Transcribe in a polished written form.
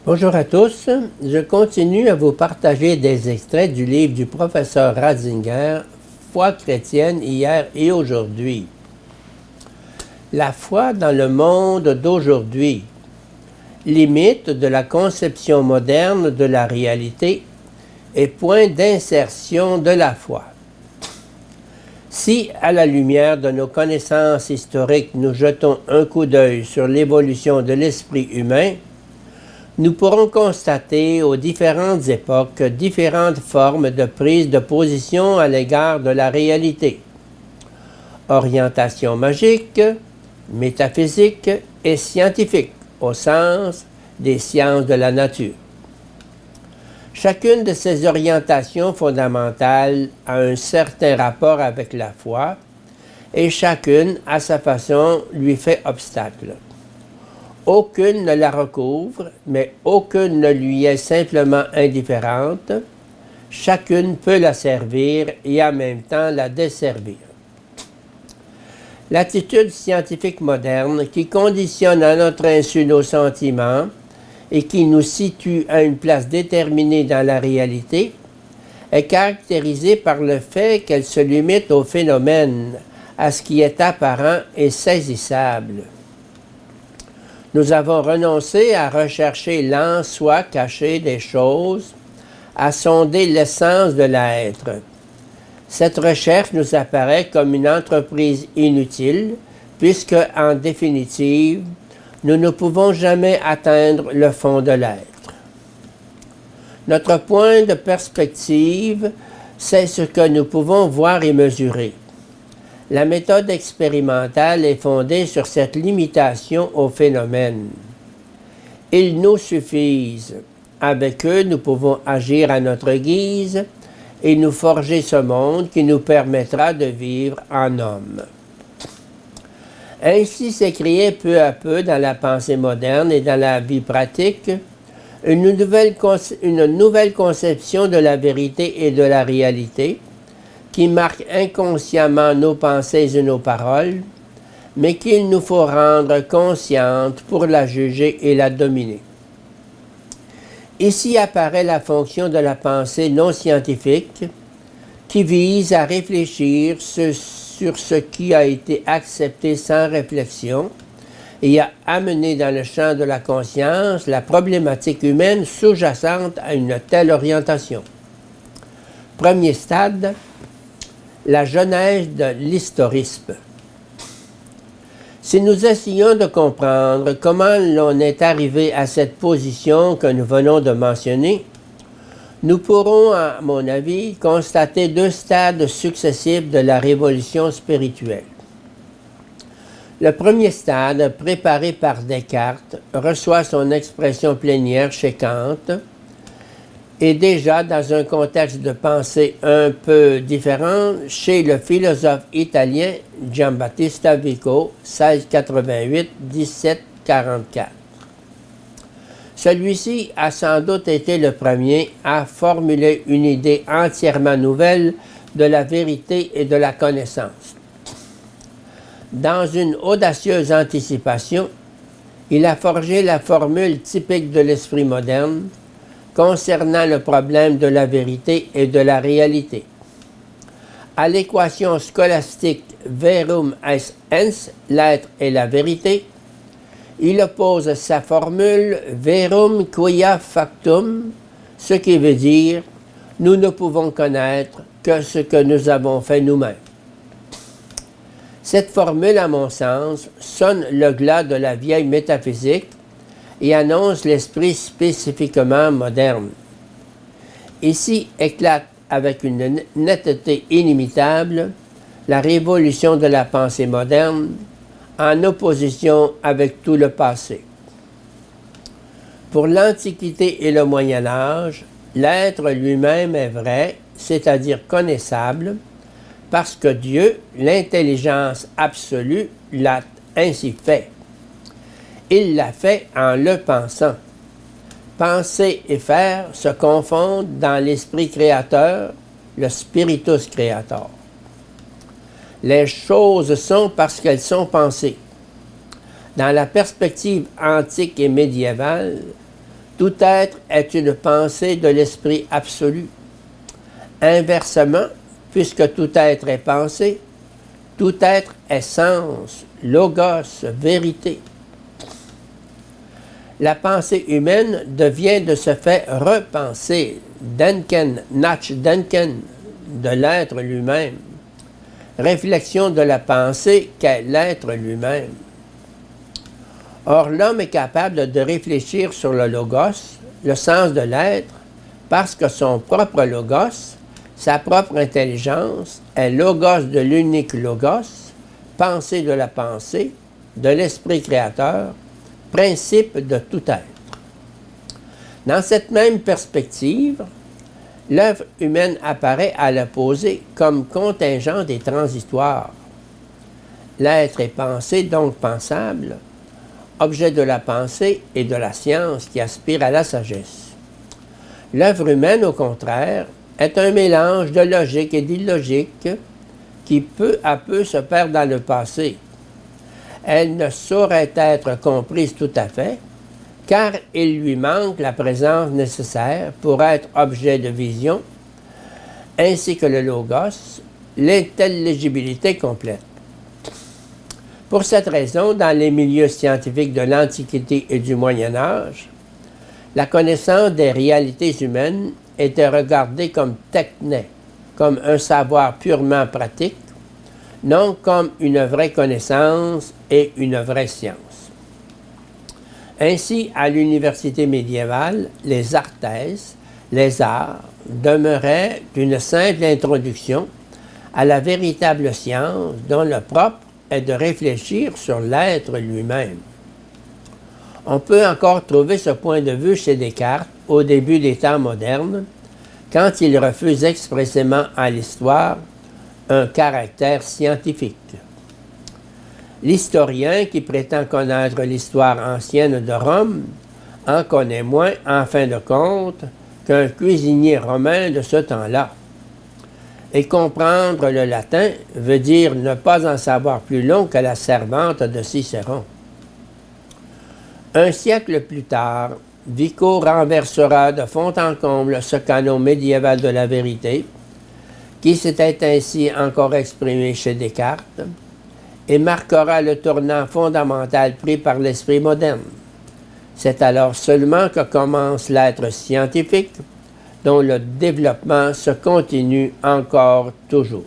Bonjour à tous, je continue à vous partager des extraits du livre du professeur Ratzinger, Foi chrétienne hier et aujourd'hui. La foi dans le monde d'aujourd'hui, limite de la conception moderne de la réalité et point d'insertion de la foi. Si, à la lumière de nos connaissances historiques, nous jetons un coup d'œil sur l'évolution de l'esprit humain, nous pourrons constater aux différentes époques différentes formes de prise de position à l'égard de la réalité. Orientation magique, métaphysique et scientifique, au sens des sciences de la nature. Chacune de ces orientations fondamentales a un certain rapport avec la foi et chacune, à sa façon, lui fait obstacle. Aucune ne la recouvre, mais aucune ne lui est simplement indifférente. Chacune peut la servir et en même temps la desservir. L'attitude scientifique moderne qui conditionne à notre insu nos sentiments et qui nous situe à une place déterminée dans la réalité est caractérisée par le fait qu'elle se limite au phénomène, à ce qui est apparent et saisissable. Nous avons renoncé à rechercher l'en-soi caché des choses, à sonder l'essence de l'être. Cette recherche nous apparaît comme une entreprise inutile, puisque, en définitive, nous ne pouvons jamais atteindre le fond de l'être. Notre point de perspective, c'est ce que nous pouvons voir et mesurer. La méthode expérimentale est fondée sur cette limitation au phénomène. Ils nous suffisent. Avec eux, nous pouvons agir à notre guise et nous forger ce monde qui nous permettra de vivre en homme. Ainsi s'est créée peu à peu dans la pensée moderne et dans la vie pratique une nouvelle conception de la vérité et de la réalité, qui marque inconsciemment nos pensées et nos paroles, mais qu'il nous faut rendre consciente pour la juger et la dominer. Ici apparaît la fonction de la pensée non scientifique, qui vise à réfléchir sur ce qui a été accepté sans réflexion et à amener dans le champ de la conscience la problématique humaine sous-jacente à une telle orientation. Premier stade, la genèse de l'historisme. Si nous essayons de comprendre comment l'on est arrivé à cette position que nous venons de mentionner, nous pourrons, à mon avis, constater deux stades successifs de la révolution spirituelle. Le premier stade, préparé par Descartes, reçoit son expression plénière chez Kant, et déjà dans un contexte de pensée un peu différent chez le philosophe italien Giambattista Vico, 1688-1744. Celui-ci a sans doute été le premier à formuler une idée entièrement nouvelle de la vérité et de la connaissance. Dans une audacieuse anticipation, il a forgé la formule typique de l'esprit moderne concernant le problème de la vérité et de la réalité. À l'équation scolastique verum est ens, l'être est la vérité, il oppose sa formule verum quia factum, ce qui veut dire nous ne pouvons connaître que ce que nous avons fait nous-mêmes. Cette formule, à mon sens, sonne le glas de la vieille métaphysique et annonce l'esprit spécifiquement moderne. Ici éclate avec une netteté inimitable la révolution de la pensée moderne en opposition avec tout le passé. Pour l'Antiquité et le Moyen Âge, l'être lui-même est vrai, c'est-à-dire connaissable, parce que Dieu, l'intelligence absolue, l'a ainsi fait. Il l'a fait en le pensant. Penser et faire se confondent dans l'esprit créateur, le spiritus creator. Les choses sont parce qu'elles sont pensées. Dans la perspective antique et médiévale, Tout être est une pensée de l'esprit absolu. Inversement, puisque tout être est pensée, tout être est sens, logos, vérité. La pensée humaine devient de ce fait repensée, denken, nachdenken, de l'être lui-même. Réflexion de la pensée qu'est l'être lui-même. Or, l'homme est capable de réfléchir sur le logos, le sens de l'être, parce que son propre logos, sa propre intelligence, est logos de l'unique logos, pensée de la pensée, de l'esprit créateur, principe de tout être. Dans cette même perspective, l'œuvre humaine apparaît à l'opposé comme contingente et transitoire. L'être est pensé, donc pensable, objet de la pensée et de la science qui aspire à la sagesse. L'œuvre humaine, au contraire, est un mélange de logique et d'illogique qui peu à peu se perd dans le passé. Elle ne saurait être comprise tout à fait, car il lui manque la présence nécessaire pour être objet de vision, ainsi que le logos, l'intelligibilité complète. Pour cette raison, dans les milieux scientifiques de l'Antiquité et du Moyen Âge, la connaissance des réalités humaines était regardée comme techné, comme un savoir purement pratique, non comme une vraie connaissance et une vraie science. Ainsi, à l'université médiévale, les arthèses, les arts, demeuraient une simple introduction à la véritable science dont le propre est de réfléchir sur l'être lui-même. On peut encore trouver ce point de vue chez Descartes au début des temps modernes, quand il refuse expressément à l'histoire un caractère scientifique. L'historien qui prétend connaître l'histoire ancienne de Rome en connaît moins, en fin de compte, qu'un cuisinier romain de ce temps-là. Et comprendre le latin veut dire ne pas en savoir plus long que la servante de Cicéron. Un siècle plus tard, Vico renversera de fond en comble ce canon médiéval de la vérité, qui s'était ainsi encore exprimé chez Descartes, et marquera le tournant fondamental pris par l'esprit moderne. C'est alors seulement que commence l'être scientifique, dont le développement se continue encore toujours.